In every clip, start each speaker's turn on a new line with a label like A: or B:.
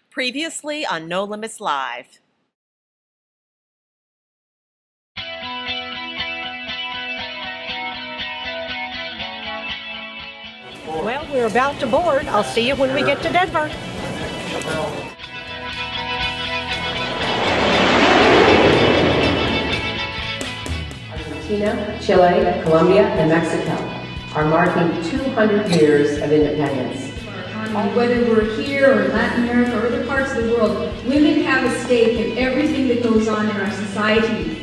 A: Previously on No Limits Live.
B: Well, we're about to board. I'll see you when we get to Denver.
C: Argentina, Chile, Colombia, and Mexico are marking 200 years of independence.
D: Whether we're here or in Latin America or other parts of the world, women have a stake in everything that goes on in our society.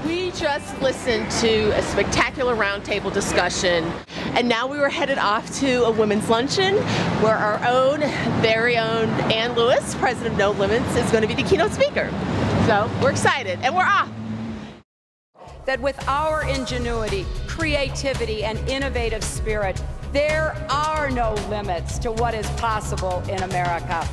E: We just listened to a spectacular roundtable discussion, and now we were headed off to a women's luncheon where our own, very own Ann Lewis, president of No Limits, is going to be the keynote speaker. So we're excited, and we're off.
F: That with our ingenuity, creativity, and innovative spirit, there are no limits to what is possible in America.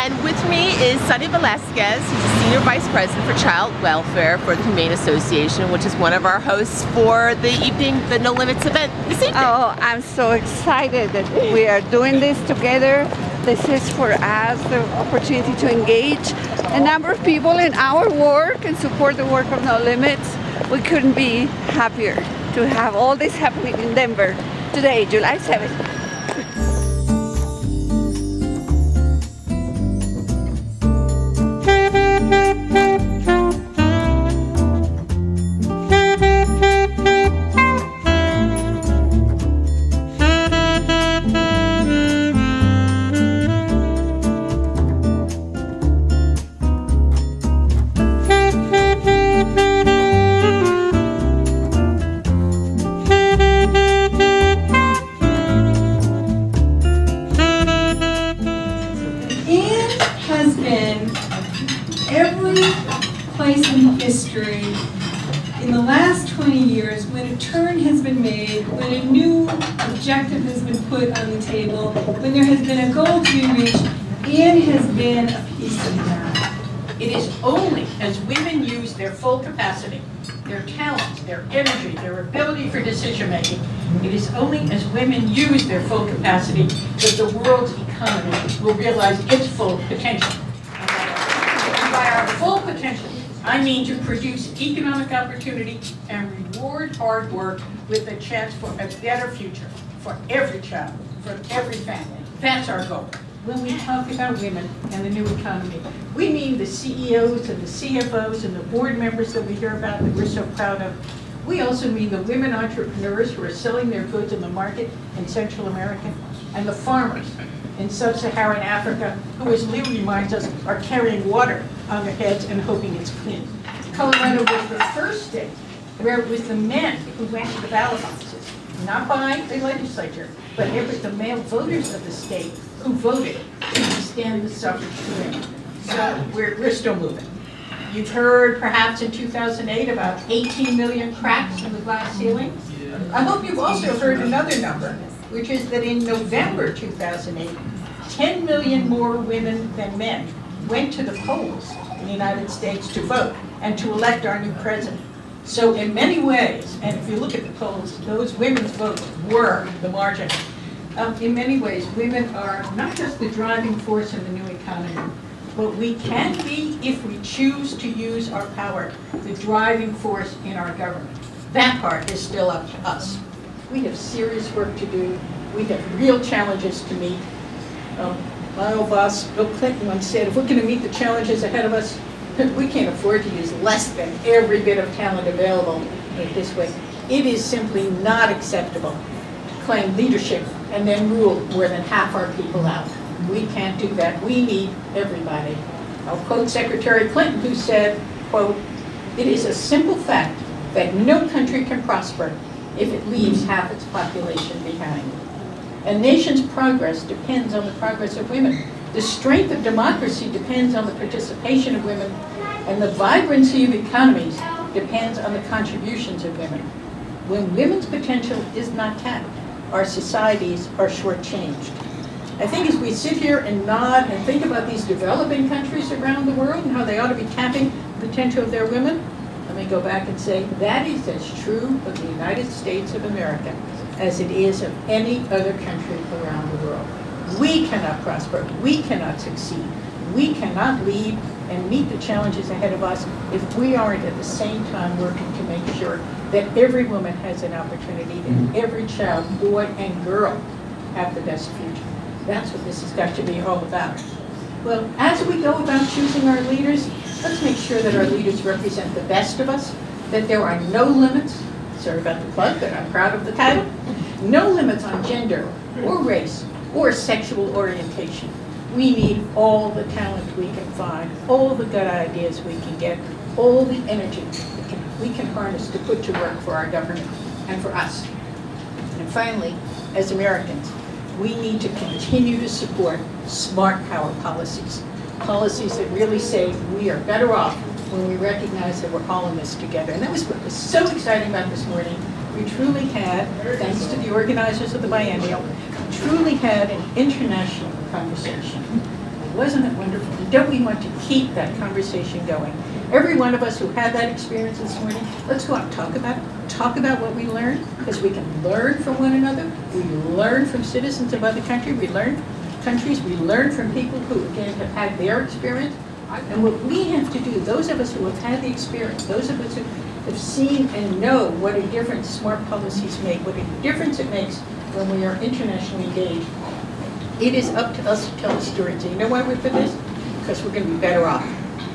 E: And with me is Sonia Velazquez, who's a Senior Vice President for Child Welfare for the Humane Association, which is one of our hosts for the evening, the No Limits event this evening.
G: Oh, I'm so excited that we are doing this together. This is for us the opportunity to engage a number of people in our work and support the work of No Limits. We couldn't be happier to have all this happening in Denver today, July 7th.
H: In history, in the last 20 years, when a turn has been made, when a new objective has been put on the table, when there has been a goal to be reached, Anne has been a piece of that.
I: It is only as women use their full capacity, their talents, their energy, their ability for decision making, it is only as women use their full capacity that the world's economy will realize its full potential. And by our full potential, I mean to produce economic opportunity and reward hard work with a chance for a better future for every child, for every family. That's our goal. When we talk about women and the new economy, we mean the CEOs and the CFOs and the board members that we hear about that we're so proud of. We also mean the women entrepreneurs who are selling their goods in the market in Central America, and the farmers in sub-Saharan Africa, who, as Lou reminds us, are carrying water on their heads and hoping it's clean. Colorado was the first state where it was the men who went to the ballot boxes, not by the legislature, but it was the male voters of the state who voted to extend the suffrage to women. So we're still moving. You've heard perhaps in 2008 about 18 million cracks in the glass ceiling. I hope you've also heard another number, which is that in November 2008, 10 million more women than men went to the polls in the United States to vote and to elect our new president. So in many ways, and if you look at the polls, those women's votes were the margin. In many ways, women are not just the driving force in the new economy, but we can be, if we choose to use our power, the driving force in our government. That part is still up to us. We have serious work to do. We have real challenges to meet. My old boss, Bill Clinton, once said, if we're going to meet the challenges ahead of us, we can't afford to use less than every bit of talent available in this way. It is simply not acceptable to claim leadership and then rule more than half our people out. We can't do that. We need everybody. I'll quote Secretary Clinton, who said, quote, "It is a simple fact that no country can prosper if it leaves half its population behind. A nation's progress depends on the progress of women. The strength of democracy depends on the participation of women, and the vibrancy of economies depends on the contributions of women. When women's potential is not tapped, our societies are shortchanged. I think as we sit here and nod and think about these developing countries around the world and how they ought to be tapping the potential of their women, let me go back and say that is as true of the United States of America as it is of any other country around the world. We cannot prosper, we cannot succeed, we cannot lead and meet the challenges ahead of us if we aren't at the same time working to make sure that every woman has an opportunity and every child, boy and girl, have the best future. That's what this has got to be all about. Well, as we go about choosing our leaders, let's make sure that our leaders represent the best of us, that there are no limits, sorry about the plug, but I'm proud of the title, no limits on gender or race or sexual orientation. We need all the talent we can find, all the good ideas we can get, all the energy we can harness to put to work for our government and for us. And finally, as Americans, we need to continue to support smart power policies. Policies that really say we are better off when we recognize that we're all in this together. And that was what was so exciting about this morning. We truly had, thanks to the organizers of the Biennial, truly had an international conversation. Wasn't it wonderful? And don't we want to keep that conversation going? Every one of us who had that experience this morning, let's go out and talk about it. Talk about what we learned, because we can learn from one another. We learn from citizens of other countries. We learn from people who, again, have had their experience. And what we have to do, those of us who have had the experience, those of us who have seen and know what a difference smart policies make, what a difference it makes when we are internationally engaged, it is up to us to tell the stories. And you know why we're for this? Because we're going to be better off.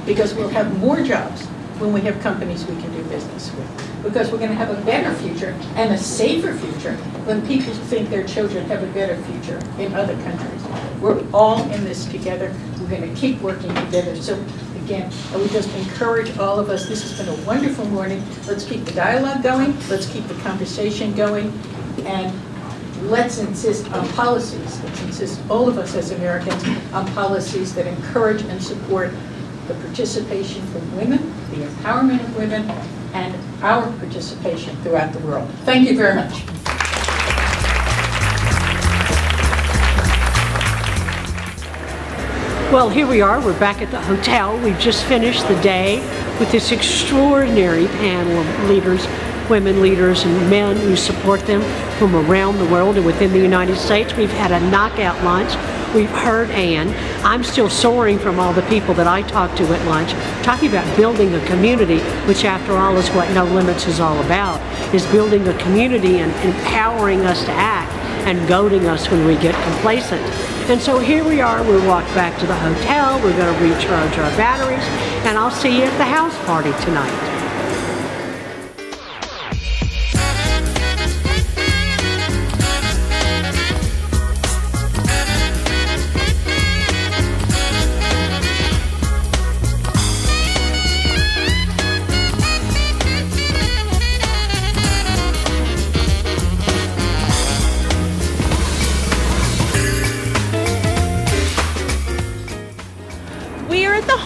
I: Because we'll have more jobs when we have companies we can do business with. Because we're going to have a better future and a safer future when people think their children have a better future in other countries. We're all in this together. We're going to keep working together. So again, I would just encourage all of us. This has been a wonderful morning. Let's keep the dialogue going. Let's keep the conversation going. And let's insist on policies. Let's insist, all of us as Americans, on policies that encourage and support the participation from women, the empowerment of women, and our participation throughout the world. Thank you very much.
B: Well, here we are. We're back at the hotel. We've just finished the day with this extraordinary panel of leaders, women leaders and men who support them from around the world and within the United States. We've had a knockout lunch. We've heard Ann. I'm still soaring from all the people that I talked to at lunch, talking about building a community, which after all is what No Limits is all about, is building a community and empowering us to act and goading us when we get complacent. And so here we are, we walked back to the hotel, we're going to recharge our batteries, and I'll see you at the house party tonight.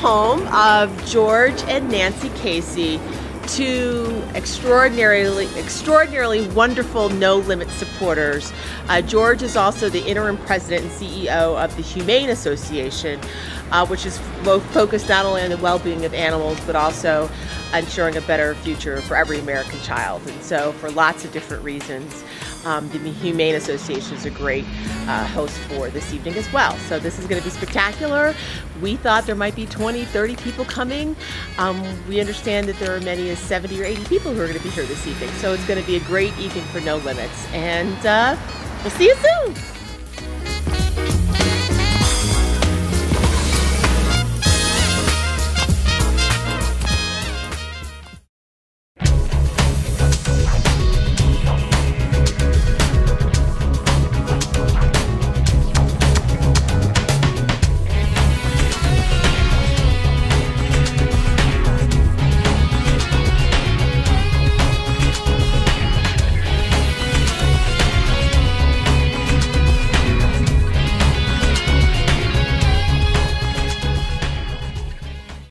E: Home of George and Nancy Casey, two extraordinarily wonderful No Limits supporters. George is also the interim president and CEO of the Humane Association, which is focused not only on the well-being of animals, but also ensuring a better future for every American child. And so for lots of different reasons, the Humane Association is a great host for this evening as well. So this is going to be spectacular. We thought there might be 20, 30 people coming. We understand that there are many as 70 or 80 people who are going to be here this evening. So it's going to be a great evening for No Limits. And we'll see you soon.